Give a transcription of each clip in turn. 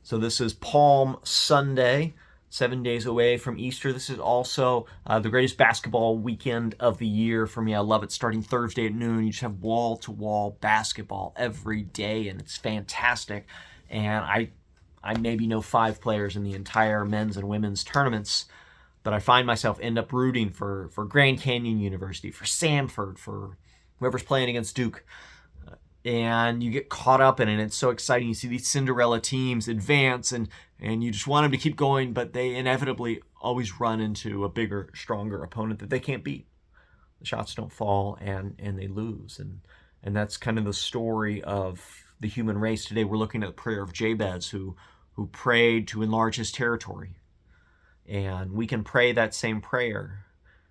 So this is Palm Sunday, 7 days away from Easter. This is also the greatest basketball weekend of the year for me. I love it. Starting Thursday at noon, you just have wall-to-wall basketball every day, and it's fantastic. And I maybe know 5 players in the entire men's and women's tournaments, but I find myself end up rooting for Grand Canyon University, for Samford, for whoever's playing against Duke. And you get caught up in it. It's so exciting. You see these Cinderella teams advance, and you just want them to keep going, but they inevitably always run into a bigger, stronger opponent that they can't beat. The shots don't fall, and they lose. And that's kind of the story of the human race. Today we're looking at the prayer of Jabez, who prayed to enlarge his territory. And we can pray that same prayer.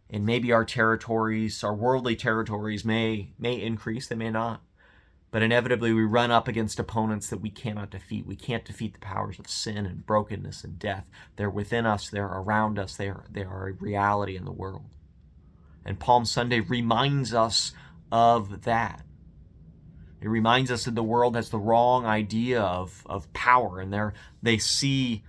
And maybe our territories, our worldly territories may increase, they may not. But inevitably, we run up against opponents that we cannot defeat. We can't defeat the powers of sin and brokenness and death. They're within us. They're around us. They are a reality in the world. And Palm Sunday reminds us of that. It reminds us that the world has the wrong idea of power, and they see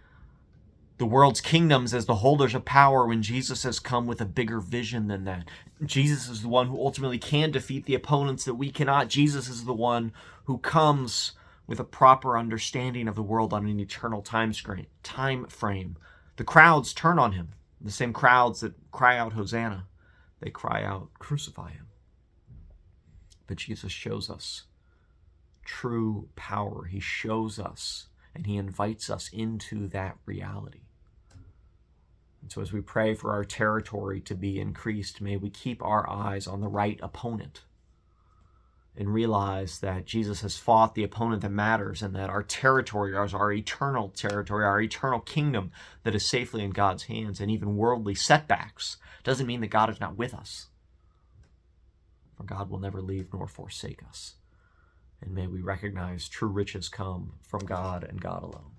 the world's kingdoms as the holders of power when Jesus has come with a bigger vision than that. Jesus is the one who ultimately can defeat the opponents that we cannot. Jesus is the one who comes with a proper understanding of the world on an eternal time frame. The crowds turn on him. The same crowds that cry out, Hosanna, they cry out, crucify him. But Jesus shows us true power. He shows us, and he invites us into that reality. And so as we pray for our territory to be increased, may we keep our eyes on the right opponent and realize that Jesus has fought the opponent that matters, and that our territory, our eternal territory, our eternal kingdom that is safely in God's hands, and even worldly setbacks doesn't mean that God is not with us. For God will never leave nor forsake us. And may we recognize true riches come from God and God alone.